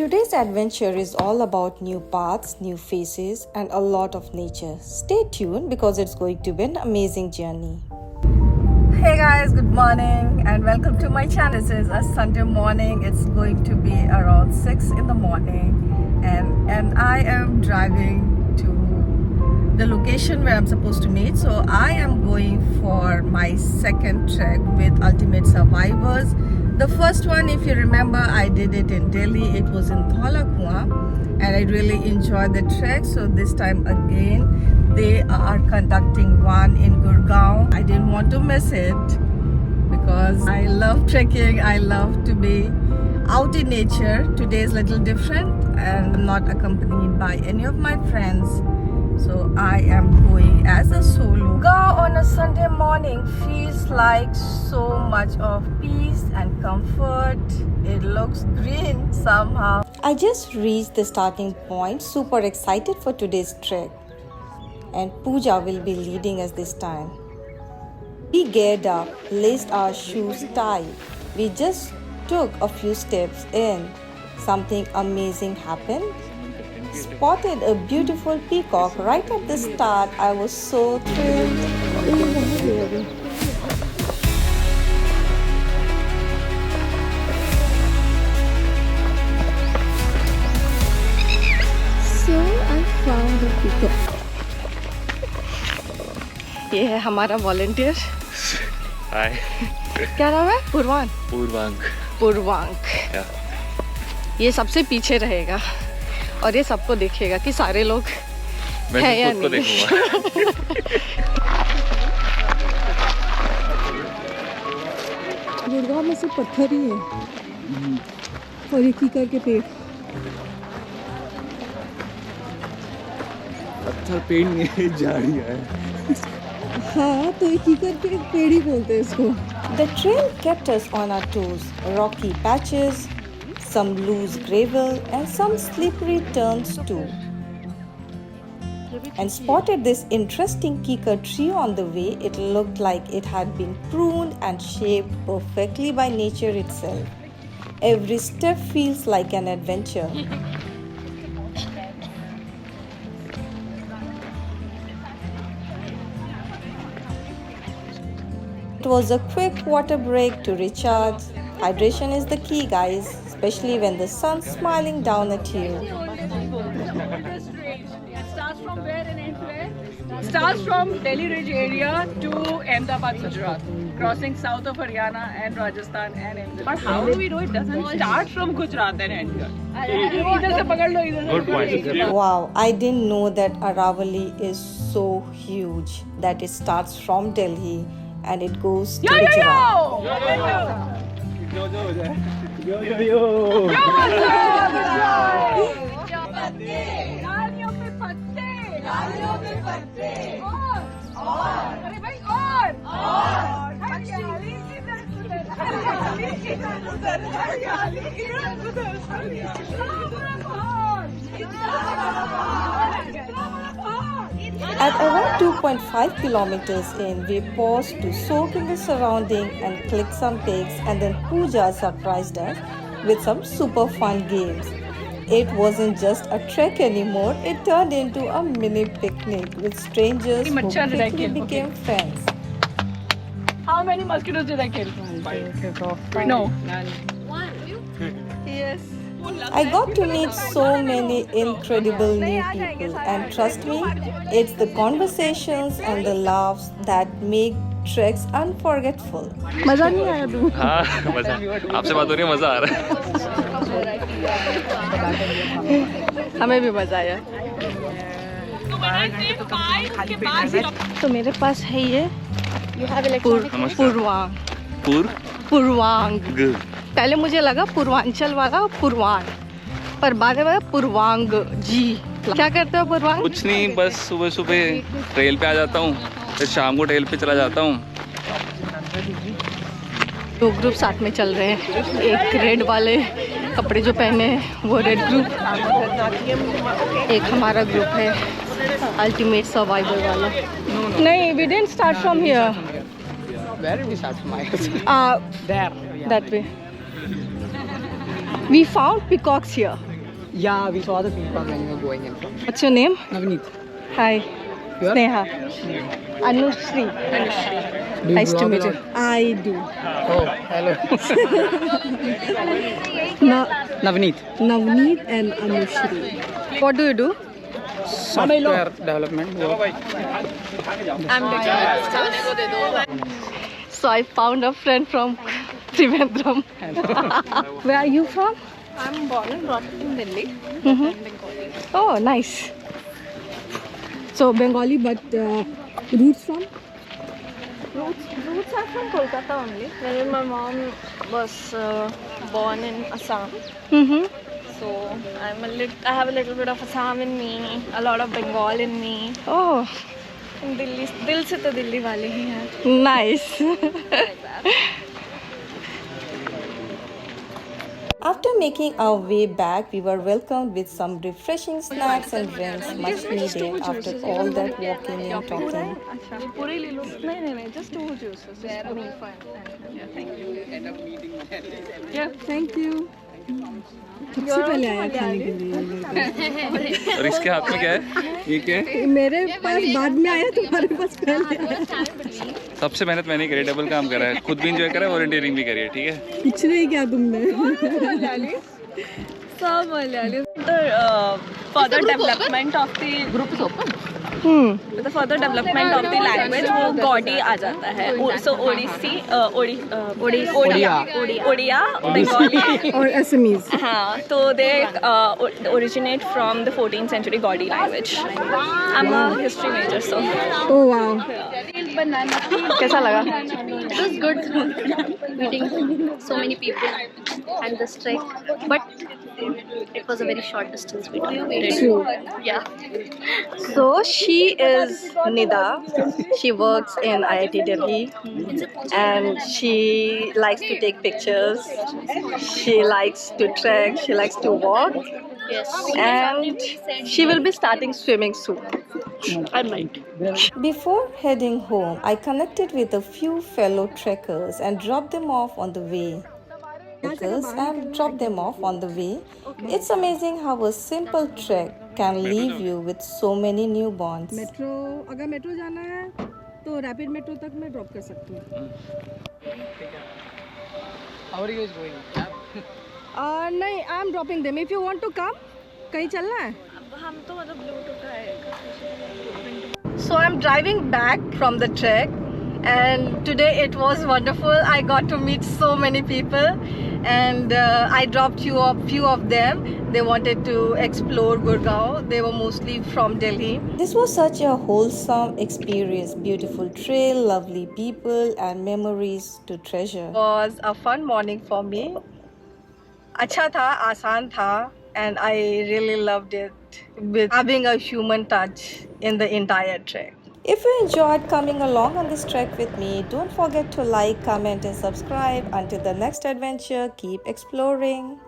Today's adventure is all about new paths, new faces, and a lot of nature. Stay tuned because it's going to be an amazing journey. Hey guys, good morning and welcome to my channel. This is a Sunday morning. It's going to be around 6 in the morning and I am driving to the location where I'm supposed to meet. So I am going for my second trek with Ultimate Survivors. The first one, if you remember, I did it in Delhi. It was in Dhaula Kuan and I really enjoyed the trek. So this time again, they are conducting one in Gurgaon. I didn't want to miss it because I love trekking. I love to be out in nature. Today is a little different and I'm not accompanied by any of my friends. So I am going as a solo. Go on a Sunday morning feels like so much of peace and comfort. It looks green somehow. I just reached the starting point, super excited for today's trek. And Pooja will be leading us this time. We geared up, laced our shoes tight. We just took a few steps in. Something amazing happened. Spotted a beautiful peacock right at the start. I was so thrilled. So I found a peacock. ये है हमारा volunteer. हाय. क्या नाम है? पूर्वांक. पूर्वांक. ये सबसे पीछे रहेगा और ये सबको देखेगा कि सारे लोग हैं या नहीं. गुड़गांव में सिर्फ पत्थर ही है और ये कीकर के पेड़. पत्थर पेड़ नहीं है, झाड़ियाँ है. हाँ, तो ये कीकर के पेड़ ही बोलते हैं इसको. The trail kept us on our toes. Rocky patches, some loose gravel and some slippery turns too. And spotted this interesting kikar tree on the way. It looked like it had been pruned and shaped perfectly by nature itself. Every step feels like an adventure. It was a quick water break to recharge. Hydration is the key, guys, especially when the sun's smiling down at you. It starts from where and ends where? It starts from Delhi Ridge area to Ahmedabad, Gujarat, crossing south of Haryana and Rajasthan and ends. But how do we know it doesn't start from Gujarat and end here? इधर से पकड़ लो, इधर से. Good point. Wow, I didn't know that Aravalli is so huge that it starts from Delhi and it goes to Gujarat. At around 2.5 kilometers in, we paused to soak in the surrounding and click some pics, and then Pooja surprised us with some super fun games. It wasn't just a trek anymore, it turned into a mini picnic with strangers who quickly became friends. How many mosquitoes did I kill? No. Yes. I got to meet so many incredible new people, and trust me, it's the conversations and the laughs that make treks unforgettable. मजा नहीं आया तू? हाँ, मजा. आपसे बात हो रही है, मजा आ रहा है. हमें भी मजा आया. तो मेरे पास है ये पूर्वांक. पूर्वांक. पहले मुझे लगा पूर्वांचल वाला पूर्वांग, पर बाद में पूर्वांग जी. क्या करते हो पूर्वांग? कुछ नहीं, बस सुबह सुबह ट्रेल पे आ जाता हूँ, फिर शाम को ट्रेल पे चला जाता हूँ. दो ग्रुप साथ में चल रहे हैं. एक रेड वाले कपड़े जो पहने हैं वो रेड ग्रुप, एक हमारा ग्रुप है अल्टीमेट सर्वाइवल वाला. नहीं, we didn't start from here. Where did we start from? There. That way. We found peacocks here. Yeah, we saw the people when we were going in front. What's your name? Navneet. Hi. Your? Sneha. Anushri. Do you Nice to vlog meet a you. lot? I do. Oh, hello. Navneet. Navneet and Anushri. What do you do? Software development. work. So I found a friend from Trivandrum. Where are you from? I'm born and brought up in Delhi. Mm-hmm. Oh, nice. So Bengali, but roots from? Roots are from Kolkata only. Whereas my mom was born in Assam, Mm-hmm. so I have a little bit of Assam in me, a lot of Bengal in me. Oh, Delhi दिल से तो दिल्ली वाले ही हैं. nice. After making our way back, we were welcomed with some refreshing snacks and drinks, much needed after all that walking and talking. पूरे ले लो. नहीं, just 2 juices. Just me fine. Thank you. सबसे पहले आया खाने के लिए. और इसके हाथ में क्या है? ये क्या है? मेरे पास बाद में आया, तुम्हारे पास पहले आया. सबसे मेहनत मैंने करी, डबल काम करा है, खुद भी इंजॉय करा है, वॉलंटियरिंग भी करी है, ठीक है? कुछ नहीं किया तुमने. सब Malayali. The further development of the group is open. With the further development of the language, वो गौडी आ जाता है. So ओडिसी, ओडिया, बंगाली. और Assamese. हाँ, तो they originate from the 14th century Gaudi language. I'm a history major, so. Oh wow. कैसा लगा? It was good meeting so many people and this trek, but it was a very short distance between. True. Yeah. So she is Nida. She works in IIT Delhi and she likes to take pictures. She likes to trek. She likes to walk. Yes. And she will be starting swimming soon. I might. Before heading home, I connected with a few fellow trekkers and dropped them off on the way. It's amazing how a simple trek can leave you with so many new bonds. Metro, अगर metro जाना है तो rapid metro तक मैं drop कर सकती हूँ. How are you guys going? नहीं, I am dropping them. If you want to come, कहीं चलना है? हम तो मतलब ब्लूटूथ है. So I'm driving back from the trek and today it was wonderful. I got to meet so many people and I dropped few of them. They wanted to explore Gurgaon. They were mostly from Delhi. This was such a wholesome experience. Beautiful trail, lovely people and memories to treasure. It was a fun morning for me. अच्छा था, आसान था, and I really loved it with having a human touch in the entire trek. If you enjoyed coming along on this trek with me, don't forget to like, comment and subscribe. Until the next adventure, keep exploring.